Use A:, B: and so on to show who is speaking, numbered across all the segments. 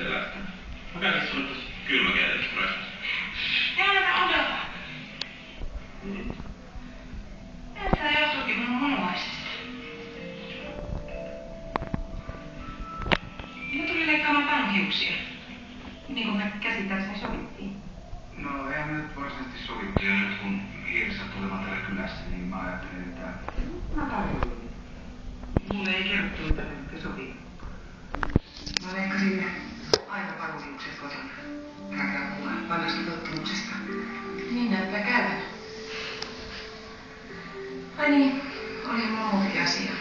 A: sitten lähtenyt. Mä käyn sulle tuossa kylmäkäytössä rasvasta.
B: Älä odota. Tää johtuukin mun munuaisista. Minä tulin leikkaamaan pannunhiuksia. Niin kuin me käsittääkseni sovittiin.
C: No eihän me nyt varsinaisesti sovittu. Ja nyt kun Iiri sattui olemaan täällä kylässä, niin mä ajattelin, että... Mä tarjoin. Mulle ei kerrottu, mitä me nyt sovittiin. Mä leikkasin aina pannunhiukset kotona. Älkää mulla vanhasta tottumuksesta.
B: Niin näyttää käyvän.
C: Ai niin, oli muukin asia.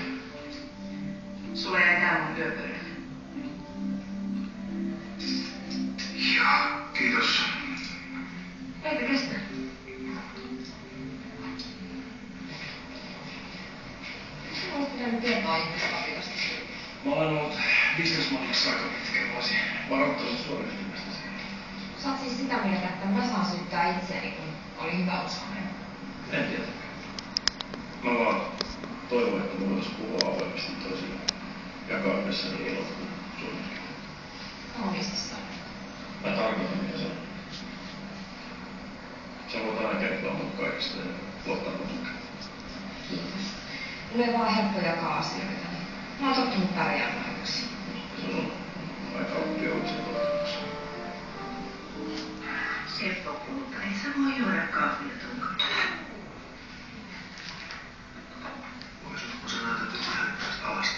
C: Sulla jäi tää mun yöpöydälle. Joo, kiitos.
B: Eipä kestä. Oletko pitänyt tietoa ihmiskapitasta?
D: Mä olen ollut businessmannissa aika pitkän vuosi varoittanut suorittamisesta siihen.
B: Sä oot siis sitä mieltä, että mä saan syyttää itseäni, kun oli hyvä uskonen.
D: En tiedä. Mä vaan toivon, että me voitais puhua avoimesti toisille. Jakaa yhdessä niin ilot kuin suunnitkin.
B: Kauniisti sanoa.
D: Mä tarkoitan mitä sanon. Sä voit aina kertoa mut kaikista ja luottaa mut tukea.
B: Kiitos. Mulla ei vaan helppo jakaa asioita. Mä oon tottunut pärjäämään yksin.
D: Se on aika oppiollisia tottumuksia.
C: Seppo kulta, ei sä voi juoda kahvia tuon.
A: Voisitko sä näytät, että hän päästä alasti?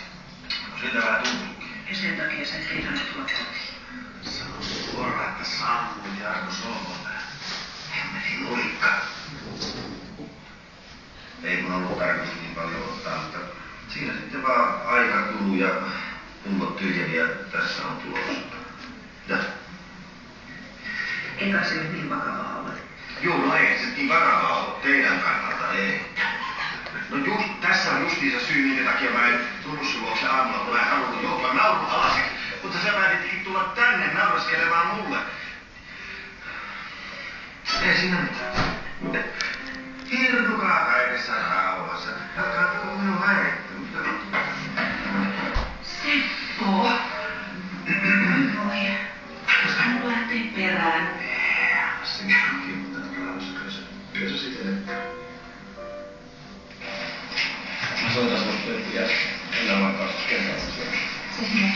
A: No siitä vähän tuntuukin.
C: Ja sen takia sä et kehdannut tulla kotiin.
A: Sano suoraan, että sammuit Jarko Solmonen.
C: Hemmetin luikka.
A: Ei mun ollut tarkoitus niin paljon ottaa, mutta siinä sitten vaan aika kuluu ja pullot tyhjeni ja tässä on tulossa. Ja?
C: Eikä se nyt niin vakavaa ole.
A: Joo, no ei se niin vakavaa ole teidän kannalta, ei. No just, tässä on justiinsa syy, minkä takia mä en tullut sun luokse aamulla, kun mä en halunnut joutua naurun alasin. Mutta sä päätitkin tulla tänne nauraskelemaan mulle. Ei siinä mitään. Hirnukaa kaikessa rauhassa. Älkäätkö minun häirittymistä.
C: Seppo! Voi. Hän lähtee perään.
A: Se kerrokin, mutta rauhassa. Kyllä se sitten.
D: Mä soitan sulle töitä ja mennään vaikka kertaan syömään.
B: Se hyvä.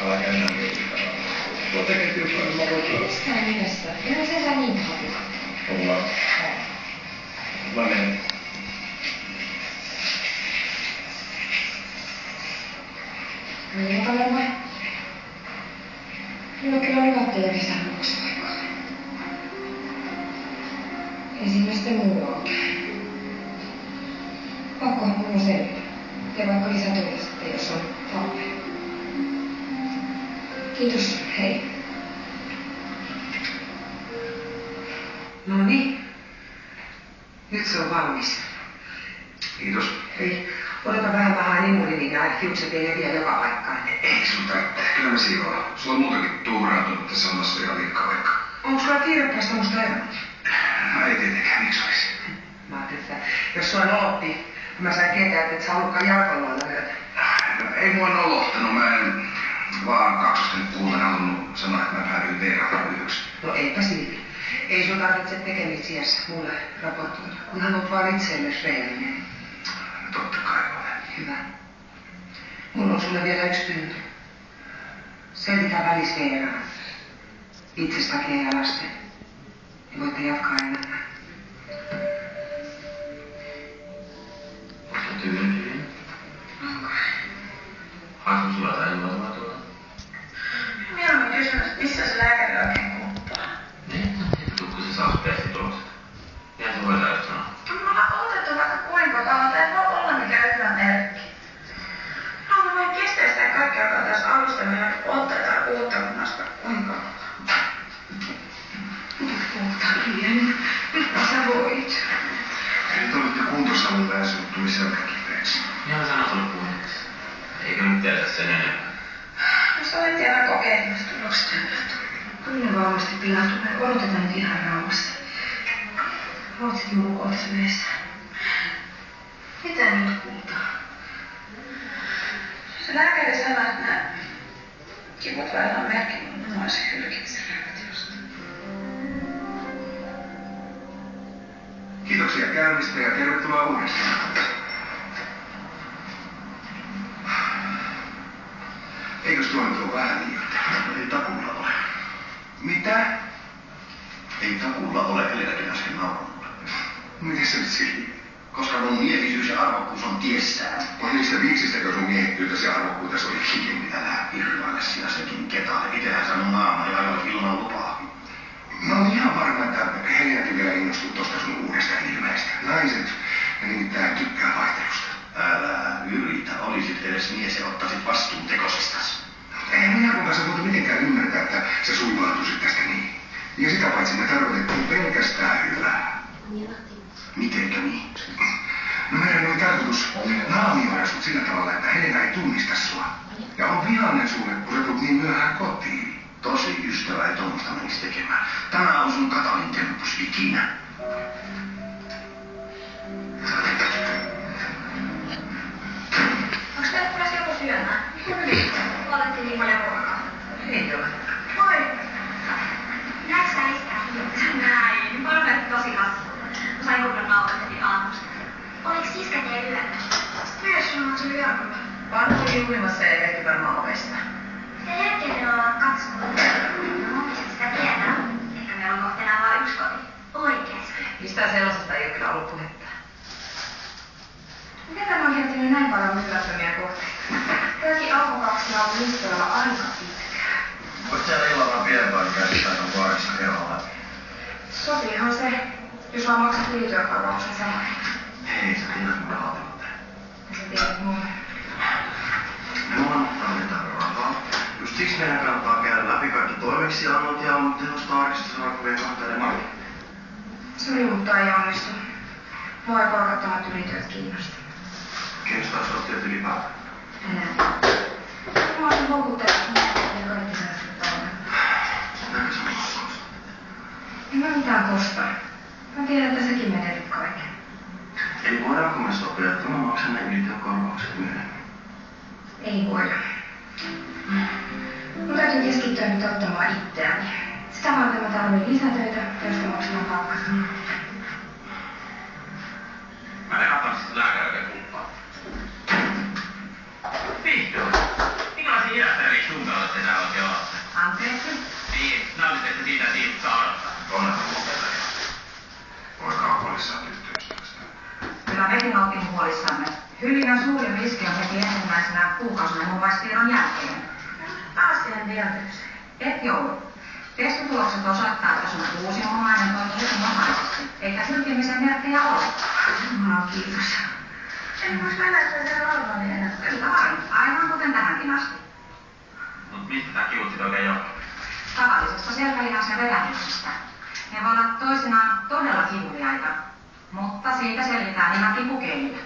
D: Älä käy enää mietitään. Tuo tekee tiukkaa, niin mä voin tuoda.
B: Mistään nimessä. Eihän se saa niin kapua.
D: Ollaan. Mä menen.
B: Niin, vai? Minulla kyllä oli katteja kesämuksella. Ei siinä sitten muu oikein. Pakkohan mun on selvitä. Ja vaikka lisätöitä sitten, jos on tarpeen. Kiitos, hei.
C: No niin. Nyt se on valmis.
A: Kiitos.
C: Hei, oteta vähän immuuni, ja hiukset ei leviä joka paikkaan.
A: Ei sun tarvitse. Kyllä mä siivoan. Sulla on muutakin tuurautunut tässä omassa vielä liikaa vaikka.
C: Onko sulla kiire päästä musta eroon?
A: No ei tietenkään, miksi olisi?
C: Mä ajattelin, että jos sua nolotti, mä sain tietää, että et sä halukaan jalkaloilla yötä.
A: No, ei mua nolottanut. Mä en vaan kaksosten kuulena halunnut sanoa, että mä päädyin Veeraan yöksi.
C: No eipä silti. Ei sun tarvitse tekemisiässä mulle raportoida, kunhan oot vaan itsellesi reellinen.
A: No, totta kai olen.
C: Hyvä. Mulla on sulle vielä yksi pyyntö. Selvitä välis Veeraan. Itsestäkin ja lasten. Ja voitte jatkaa elämää.
A: Oletko tyytyväinen? Haluatko sulla jotain ilmoittamaa tuolla?
C: Minä olen kysynyt, missä se lääkäri oikein kuuttaa.
A: Niin, tutko se saa testitulokset? Mitä se voi täysin sanoa?
C: Me ollaan odotettu vaikka kuinka kauan, tai ei voi olla mikään hyvä merkki. Haluan vain kestää sitä kaikkea, joka on tässä alusta, meillä ottaa jotain uutta, kun vasta kuinka. Puhtakin, mitä sä voit?
A: Nyt olitte kuntosalilla ja sinut tuli selkäkipeäksi. Ihan sana sulle puheeksi. Eikä nyt tiedä sen enemmän.
C: No sä olet vielä kokeilemassa tulokset. Kyllä varmasti pilaantuneen. Odotetaan nyt ihan rauhassa. Ruotsit muu kohta meessä. Mitä nyt kuultaa? Se lääkäri sanoi, että nämä kivut vailla on merkinnyt
B: Taas hylkimisen reaktiosta.
A: Kiitoksia käynnistä ja tervetuloa uudestaan. Eikös tuo nyt ole vähän liioita? Ei takulla ole. Mitä? Ei takulla ole, Helenakin äsken nauraa mulle. Miten se nyt siihen? Koska mun miehisyys ja arvokkuus on tiessään. On niistä viiksistäkö sun miehikkyytäsi ja arvokkuutesi oli kiinni, mitä nää irvaille sinä sekin ketalle. Itehän sanoi naama ja ajoit ilman lupaa. Mä oon ihan varma, että Helenakin vielä innostuu tosta sun uudesta ilmeestä. Naiset, ne nimittäin tykkää vaihtelusta. Älä yritä, olisit edes mies ja ottaisit vastuun tekosistas. Eihän minä kun kanssa voitu mitenkään ymmärtää, että se suivaantuisit tästä niin. Ja sitä paitsi me tarkoitettiin pelkästään hyvää. Mitenkä niin? No meidän oli tarkoitus naamioida sut sillä tavalla, että Helena ei tunnista sua. Ja on vihainen sulle, kun sä tulet niin myöhään kotiin. Tosi ystävä ei tuommoista menisi tekemään. Tämä on sun katalin temppus ikinä.
B: Onks teille tulossa joku syömään? Olettiin niin paljon ruokaa.
C: Ei ole.
B: Moi! Näetkö sä lisää? Näin. Mä olen tosi hassu. Mä sain kuulla nauhoitettiin aamusta. Oliks iskä teidän yöllä? Mies sanoo, se oli Jarkolla.
C: Vanha oli uimassa ja ehti varmaan ovesta.
B: Se hetkellä olla 2 vuotta. No, mistä sitä tietää? Ehkä meillä on kohta enää vain 1 koti. Oikeesti.
C: Mistään sellaisesta ei ole kyllä ollut puhetta.
B: Miten tämä on kertynyt näin paljon myllättömiä kohteita? Tämäkin alkukaksi on ollut listoilla aika pitkään.
A: Voit siellä illalla pienempään käsittää ton vuorissa kerralla?
B: Sopiihan se, jos vaan maksat ylityökorvauksen samoin.
A: Hei, sä tiedät mitä ajatellaan.
B: Ja sä tiedät mulle.
A: Me tarvitaan rahaa. Just siksi meidän kannattaa käydä läpi kaikki toimeksiannot ja tehostaa arkistusarkuvien kahtelemaan.
B: Sori, mutta ei onnistu. Mua ei korkattomat ylityöt kiinnosta.
A: Kiinnostaa sua työt ylipäätään?
B: Enää. Mä olisin houkuttelevasti ja kaikki sellaista toimia.
A: Näinkö sä mulla?
B: En mä mitään kosta. Mä tiedän, että säkin menetit kaiken.
A: Ei voidaanko me sopia, että mä maksan ne ylityökorvaukset myöhemmin?
B: Ei voida. Mun täytyy keskittyä nyt ottamaan itseäni. Sitä varten mä tarvitsen lisätöitä, joista maksamaan palkasta.
A: Mä en katson sitä lääkäreiden kumppaa. Vihdoin. Minkälaisia hidastelmia suunnitelmat enää oikein olette?
C: Anteeksi?
A: Niin, nautitte siitä, että ihmiset saa odottaa. Onneton lopettaja. Poika on huolissaan tyttöystävästä.
C: Kyllä mekin oltiin huolissamme. Hyvinän suuri riski on heti ensimmäisenä kuukausina muvaistiedon jälkeen.
B: Asian vieltykseen.
C: Et joudu. Testitulokset osoittaa, että sun uusi omainen toimii erinomaisesti, eikä sylkimisen merkkejä ole.
B: Jumala kiitos. En vois mennä siellä normaalia enää.
C: Kyllä vain, aivan kuten tähänkin asti.
A: Mut mistä tää kivut sit oikein johtuu?
C: Tavallisesta selkälihaksen vetämisestä. Ne voi olla toisinaan todella kivuliaita, mutta siitä selvitään ihan kipukeinoilla.